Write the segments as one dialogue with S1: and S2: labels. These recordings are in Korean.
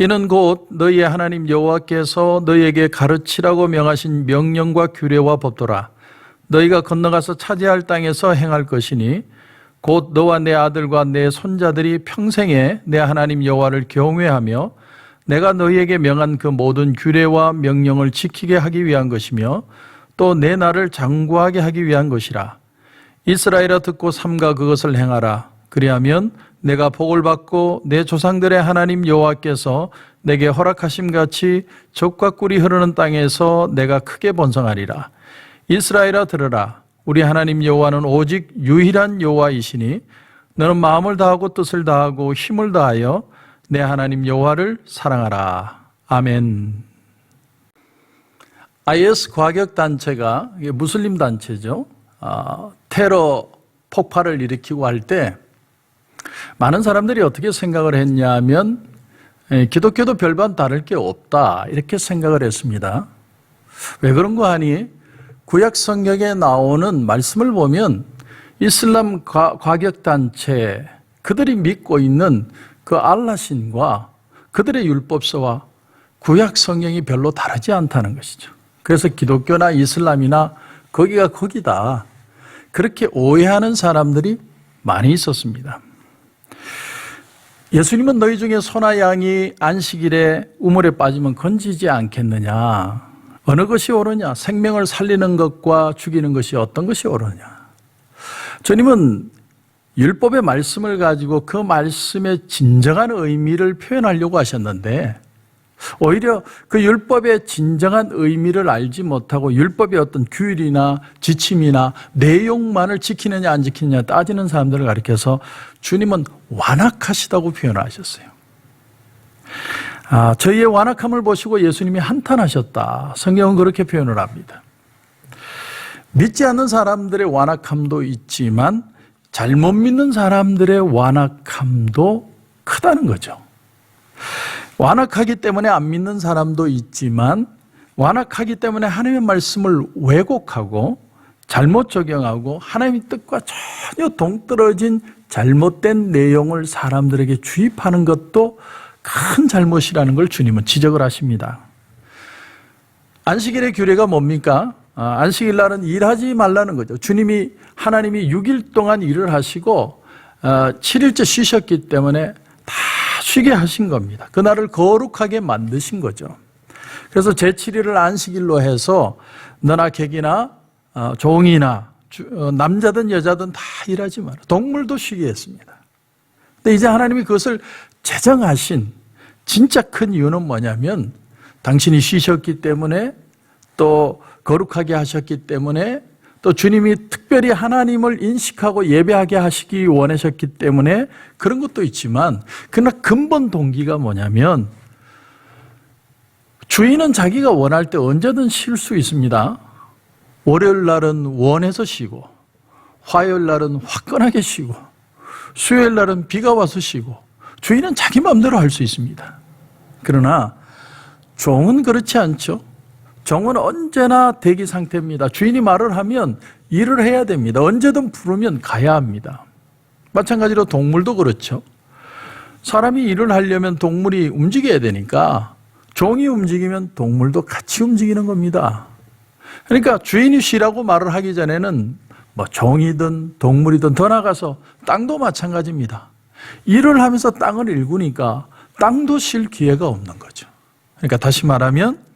S1: 이는 곧 너희의 하나님 여호와께서 너희에게 가르치라고 명하신 명령과 규례와 법도라. 너희가 건너가서 차지할 땅에서 행할 것이니 곧 너와 내 아들과 내 손자들이 평생에 내 하나님 여호와를 경외하며 내가 너희에게 명한 그 모든 규례와 명령을 지키게 하기 위한 것이며 또 내 나를 장구하게 하기 위한 것이라. 이스라엘아 듣고 삼가 그것을 행하라. 그리하면 내가 복을 받고 내 조상들의 하나님 여호와께서 내게 허락하심 같이 젖과 꿀이 흐르는 땅에서 내가 크게 번성하리라. 이스라엘아 들으라. 우리 하나님 여호와는 오직 유일한 여호와이시니 너는 마음을 다하고 뜻을 다하고 힘을 다하여 내 하나님 여호와를 사랑하라. 아멘. IS 과격단체가 무슬림 단체죠. 테러 폭발을 일으키고 할 때 많은 사람들이 어떻게 생각을 했냐면 기독교도 별반 다를 게 없다 이렇게 생각을 했습니다. 왜 그런가 하니 구약 성경에 나오는 말씀을 보면 이슬람 과격단체 그들이 믿고 있는 그 알라신과 그들의 율법서와 구약 성경이 별로 다르지 않다는 것이죠. 그래서 기독교나 이슬람이나 거기가 거기다 그렇게 오해하는 사람들이 많이 있었습니다. 예수님은 너희 중에 소나 양이 안식일에 우물에 빠지면 건지지 않겠느냐? 어느 것이 옳으냐? 생명을 살리는 것과 죽이는 것이 어떤 것이 옳으냐? 주님은 율법의 말씀을 가지고 그 말씀의 진정한 의미를 표현하려고 하셨는데 오히려 그 율법의 진정한 의미를 알지 못하고 율법의 어떤 규율이나 지침이나 내용만을 지키느냐 안 지키느냐 따지는 사람들을 가리켜서 주님은 완악하시다고 표현하셨어요. 저희의 완악함을 보시고 예수님이 한탄하셨다. 성경은 그렇게 표현을 합니다. 믿지 않는 사람들의 완악함도 있지만 잘못 믿는 사람들의 완악함도 크다는 거죠. 완악하기 때문에 안 믿는 사람도 있지만 완악하기 때문에 하나님의 말씀을 왜곡하고 잘못 적용하고 하나님의 뜻과 전혀 동떨어진 잘못된 내용을 사람들에게 주입하는 것도 큰 잘못이라는 걸 주님은 지적을 하십니다. 안식일의 규례가 뭡니까? 안식일 날은 일하지 말라는 거죠. 하나님이 6일 동안 일을 하시고 7일째 쉬셨기 때문에 다 쉬게 하신 겁니다. 그날을 거룩하게 만드신 거죠. 그래서 제7일을 안식일로 해서 너나 객이나 종이나 남자든 여자든 다 일하지 마라. 동물도 쉬게 했습니다. 근데 이제 하나님이 그것을 제정하신 진짜 큰 이유는 뭐냐면 당신이 쉬셨기 때문에 또 거룩하게 하셨기 때문에 또 주님이 특별히 하나님을 인식하고 예배하게 하시기 원하셨기 때문에 그런 것도 있지만 그러나 근본 동기가 뭐냐면 주인은 자기가 원할 때 언제든 쉴 수 있습니다. 월요일 날은 원해서 쉬고 화요일 날은 화끈하게 쉬고 수요일 날은 비가 와서 쉬고 주인은 자기 마음대로 할 수 있습니다. 그러나 종은 그렇지 않죠. 종은 언제나 대기 상태입니다. 주인이 말을 하면 일을 해야 됩니다. 언제든 부르면 가야 합니다. 마찬가지로 동물도 그렇죠. 사람이 일을 하려면 동물이 움직여야 되니까 종이 움직이면 동물도 같이 움직이는 겁니다. 그러니까 주인이 쉬라고 말을 하기 전에는 종이든 동물이든 더 나가서 땅도 마찬가지입니다. 일을 하면서 땅을 일구니까 땅도 쉴 기회가 없는 거죠. 그러니까 다시 말하면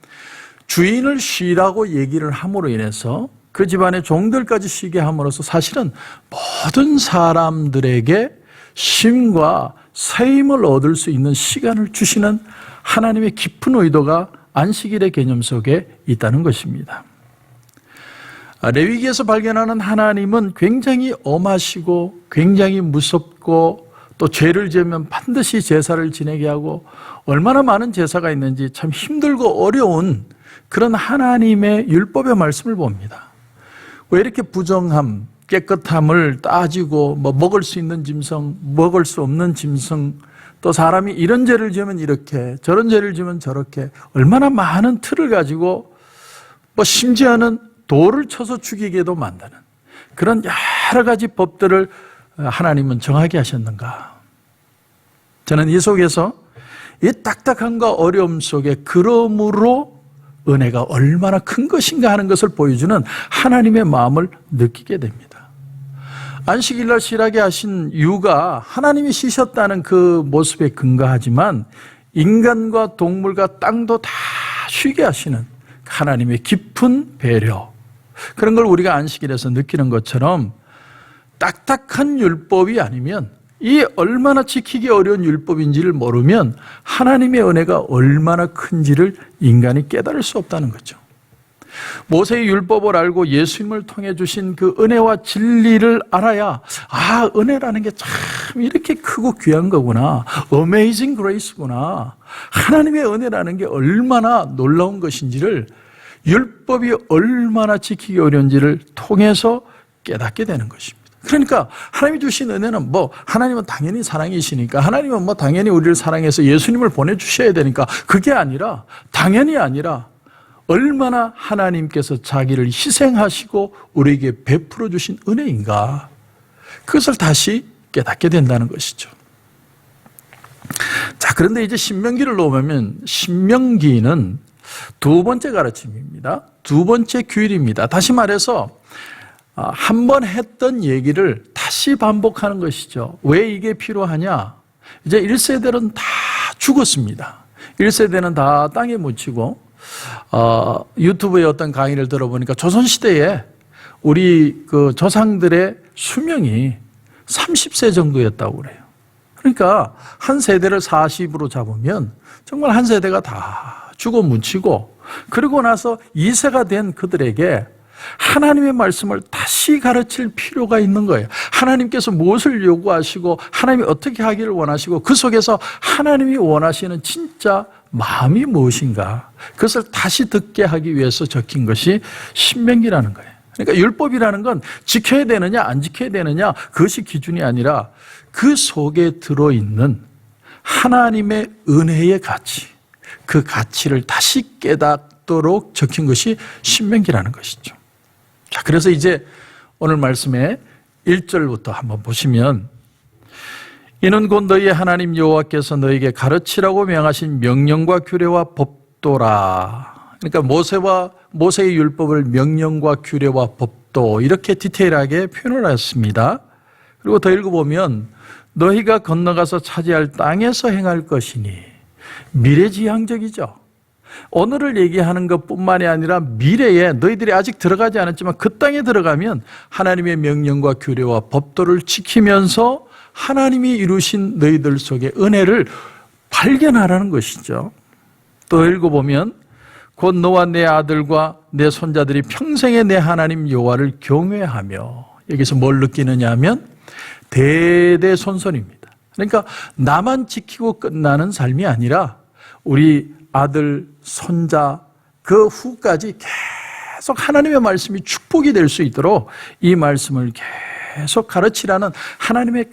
S1: 주인을 쉬라고 얘기를 함으로 인해서 그 집안의 종들까지 쉬게 함으로써 사실은 모든 사람들에게 쉼과 새힘을 얻을 수 있는 시간을 주시는 하나님의 깊은 의도가 안식일의 개념 속에 있다는 것입니다. 레위기에서 발견하는 하나님은 굉장히 엄하시고 굉장히 무섭고 또 죄를 지으면 반드시 제사를 지내게 하고 얼마나 많은 제사가 있는지 참 힘들고 어려운 그런 하나님의 율법의 말씀을 봅니다. 왜 이렇게 부정함, 깨끗함을 따지고 먹을 수 있는 짐승, 먹을 수 없는 짐승, 또 사람이 이런 죄를 지으면 이렇게 저런 죄를 지으면 저렇게 얼마나 많은 틀을 가지고 심지어는 돌을 쳐서 죽이게도 만드는 그런 여러 가지 법들을 하나님은 정하게 하셨는가. 저는 이 속에서 이 딱딱함과 어려움 속에 그러므로 은혜가 얼마나 큰 것인가 하는 것을 보여주는 하나님의 마음을 느끼게 됩니다. 안식일 날 쉬라게 하신 이유가 하나님이 쉬셨다는 그 모습에 근거하지만 인간과 동물과 땅도 다 쉬게 하시는 하나님의 깊은 배려, 그런 걸 우리가 안식일에서 느끼는 것처럼 딱딱한 율법이 아니면, 이 얼마나 지키기 어려운 율법인지를 모르면 하나님의 은혜가 얼마나 큰지를 인간이 깨달을 수 없다는 거죠. 모세의 율법을 알고 예수님을 통해 주신 그 은혜와 진리를 알아야, 아, 은혜라는 게 참 이렇게 크고 귀한 거구나, Amazing Grace구나, 하나님의 은혜라는 게 얼마나 놀라운 것인지를, 율법이 얼마나 지키기 어려운지를 통해서 깨닫게 되는 것입니다. 그러니까 하나님이 주신 은혜는 하나님은 당연히 사랑이시니까, 하나님은 당연히 우리를 사랑해서 예수님을 보내주셔야 되니까, 그게 아니라, 당연히 아니라 얼마나 하나님께서 자기를 희생하시고 우리에게 베풀어 주신 은혜인가, 그것을 다시 깨닫게 된다는 것이죠. 자, 그런데 이제 신명기를 놓으면 신명기는 두 번째 가르침입니다. 두 번째 규율입니다. 다시 말해서 한 번 했던 얘기를 다시 반복하는 것이죠. 왜 이게 필요하냐? 이제 1세대는 다 죽었습니다. 1세대는 다 땅에 묻히고, 유튜브의 어떤 강의를 들어보니까 조선시대에 우리 그 조상들의 수명이 30세 정도였다고 그래요. 그러니까 한 세대를 40으로 잡으면 정말 한 세대가 다 죽어 묻히고, 그리고 나서 2세가 된 그들에게 하나님의 말씀을 다시 가르칠 필요가 있는 거예요. 하나님께서 무엇을 요구하시고 하나님이 어떻게 하기를 원하시고 그 속에서 하나님이 원하시는 진짜 마음이 무엇인가, 그것을 다시 듣게 하기 위해서 적힌 것이 신명기라는 거예요. 그러니까 율법이라는 건 지켜야 되느냐 안 지켜야 되느냐, 그것이 기준이 아니라 그 속에 들어있는 하나님의 은혜의 가치, 그 가치를 다시 깨닫도록 적힌 것이 신명기라는 것이죠. 자, 그래서 이제 오늘 말씀의 1절부터 한번 보시면, 이는 곧 너희의 하나님 여호와께서 너희에게 가르치라고 명하신 명령과 규례와 법도라. 그러니까 모세의 율법을 명령과 규례와 법도, 이렇게 디테일하게 표현을 하였습니다. 그리고 더 읽어보면 너희가 건너가서 차지할 땅에서 행할 것이니, 미래지향적이죠. 오늘을 얘기하는 것뿐만이 아니라 미래에 너희들이 아직 들어가지 않았지만 그 땅에 들어가면 하나님의 명령과 규례와 법도를 지키면서 하나님이 이루신 너희들 속의 은혜를 발견하라는 것이죠. 또 읽어보면 곧 너와 내 아들과 내 손자들이 평생에 내 하나님 여호와를 경외하며, 여기서 뭘 느끼느냐 하면 대대손손입니다. 그러니까 나만 지키고 끝나는 삶이 아니라 우리 아들, 손자, 그 후까지 계속 하나님의 말씀이 축복이 될 수 있도록 이 말씀을 계속 가르치라는 하나님의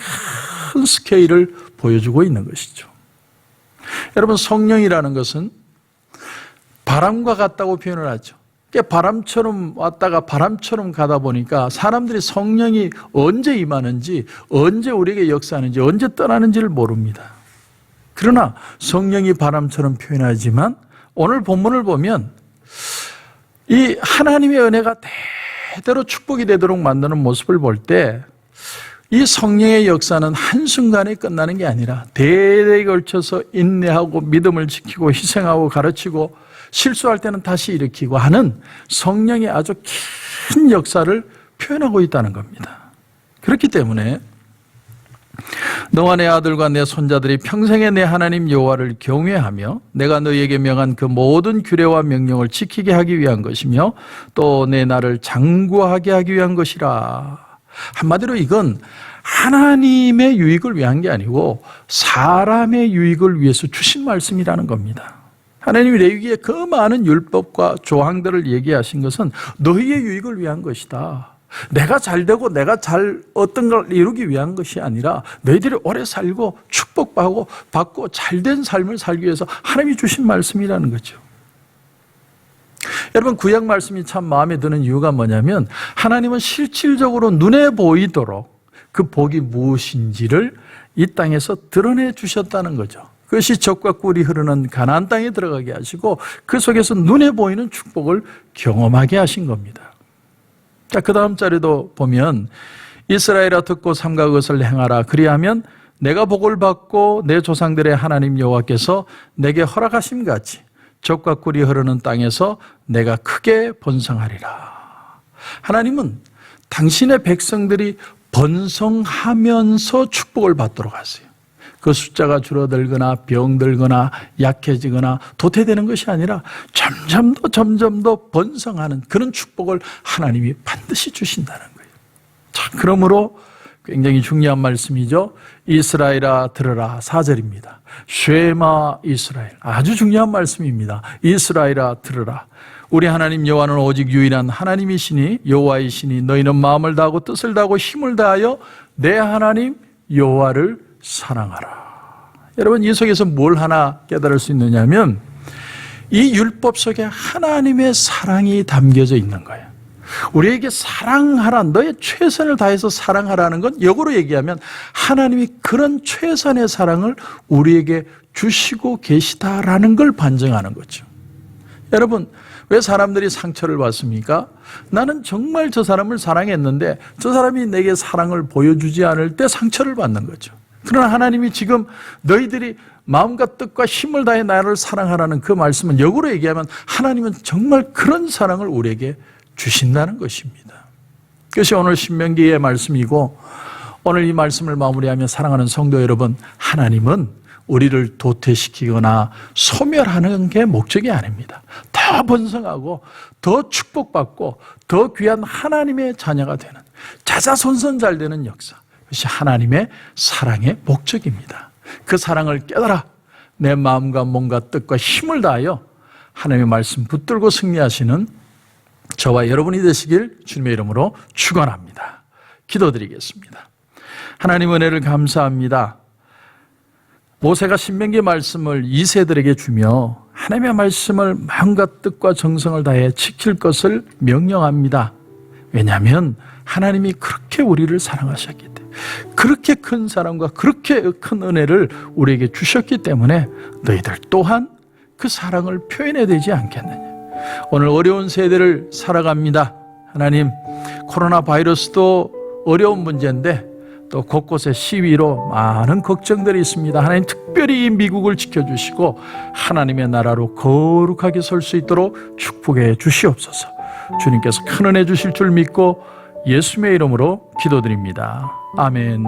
S1: 큰 스케일을 보여주고 있는 것이죠. 여러분, 성령이라는 것은 바람과 같다고 표현을 하죠. 바람처럼 왔다가 바람처럼 가다 보니까 사람들이 성령이 언제 임하는지, 언제 우리에게 역사하는지, 언제 떠나는지를 모릅니다. 그러나 성령이 바람처럼 표현하지만 오늘 본문을 보면 이 하나님의 은혜가 대대로 축복이 되도록 만드는 모습을 볼 때, 이 성령의 역사는 한순간에 끝나는 게 아니라 대대에 걸쳐서 인내하고 믿음을 지키고 희생하고 가르치고 실수할 때는 다시 일으키고 하는 성령의 아주 긴 역사를 표현하고 있다는 겁니다. 그렇기 때문에 너와 내 아들과 내 손자들이 평생에 내 하나님 여호와를 경외하며 내가 너희에게 명한 그 모든 규례와 명령을 지키게 하기 위한 것이며 또 내 나를 장구하게 하기 위한 것이라. 한마디로 이건 하나님의 유익을 위한 게 아니고 사람의 유익을 위해서 주신 말씀이라는 겁니다. 하나님이 레위기에 그 많은 율법과 조항들을 얘기하신 것은 너희의 유익을 위한 것이다. 내가 잘 되고 내가 잘 어떤 걸 이루기 위한 것이 아니라 너희들이 오래 살고 축복받고 잘된 삶을 살기 위해서 하나님이 주신 말씀이라는 거죠. 여러분, 구약 말씀이 참 마음에 드는 이유가 뭐냐면 하나님은 실질적으로 눈에 보이도록 그 복이 무엇인지를 이 땅에서 드러내 주셨다는 거죠. 그것이 젖과 꿀이 흐르는 가나안 땅에 들어가게 하시고 그 속에서 눈에 보이는 축복을 경험하게 하신 겁니다. 자, 그 다음 절에도 보면 이스라엘아 듣고 삼가 그것을 행하라. 그리하면 내가 복을 받고 내 조상들의 하나님 여호와께서 내게 허락하심 같이 젖과 꿀이 흐르는 땅에서 내가 크게 번성하리라. 하나님은 당신의 백성들이 번성하면서 축복을 받도록 하세요. 그 숫자가 줄어들거나 병들거나 약해지거나 도태되는 것이 아니라 점점 더 번성하는 그런 축복을 하나님이 반드시 주신다는 거예요. 자, 그러므로 굉장히 중요한 말씀이죠. 이스라엘아 들으라. 4절입니다. 쉐마 이스라엘. 아주 중요한 말씀입니다. 이스라엘아 들으라. 우리 하나님 여호와는 오직 유일한 하나님이시니 여호와이시니 너희는 마음을 다하고 뜻을 다하고 힘을 다하여 내 하나님 여호와를 사랑하라. 여러분, 이 속에서 뭘 하나 깨달을 수 있느냐면 이 율법 속에 하나님의 사랑이 담겨져 있는 거예요. 우리에게 사랑하라, 너의 최선을 다해서 사랑하라는 건 역으로 얘기하면 하나님이 그런 최선의 사랑을 우리에게 주시고 계시다라는 걸 반증하는 거죠. 여러분, 왜 사람들이 상처를 받습니까? 나는 정말 저 사람을 사랑했는데 저 사람이 내게 사랑을 보여주지 않을 때 상처를 받는 거죠. 그러나 하나님이 지금 너희들이 마음과 뜻과 힘을 다해 나를 사랑하라는 그 말씀은 역으로 얘기하면 하나님은 정말 그런 사랑을 우리에게 주신다는 것입니다. 그것이 오늘 신명기의 말씀이고, 오늘 이 말씀을 마무리하며 사랑하는 성도 여러분, 하나님은 우리를 도태시키거나 소멸하는 게 목적이 아닙니다. 더 번성하고 더 축복받고 더 귀한 하나님의 자녀가 되는, 자자손손 잘 되는 역사, 그것이 하나님의 사랑의 목적입니다. 그 사랑을 깨달아 내 마음과 몸과 뜻과 힘을 다하여 하나님의 말씀 붙들고 승리하시는 저와 여러분이 되시길 주님의 이름으로 축원합니다. 기도드리겠습니다. 하나님 은혜를 감사합니다. 모세가 신명기 말씀을 2세들에게 주며 하나님의 말씀을 마음과 뜻과 정성을 다해 지킬 것을 명령합니다. 왜냐하면 하나님이 그렇게 우리를 사랑하셨기 때문에, 그렇게 큰 사랑과 그렇게 큰 은혜를 우리에게 주셨기 때문에 너희들 또한 그 사랑을 표현해야 되지 않겠느냐. 오늘 어려운 세대를 살아갑니다. 하나님, 코로나 바이러스도 어려운 문제인데 또 곳곳에 시위로 많은 걱정들이 있습니다. 하나님, 특별히 이 미국을 지켜주시고 하나님의 나라로 거룩하게 설 수 있도록 축복해 주시옵소서. 주님께서 큰 은혜 주실 줄 믿고 예수님의 이름으로 기도드립니다. 아멘.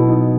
S2: 주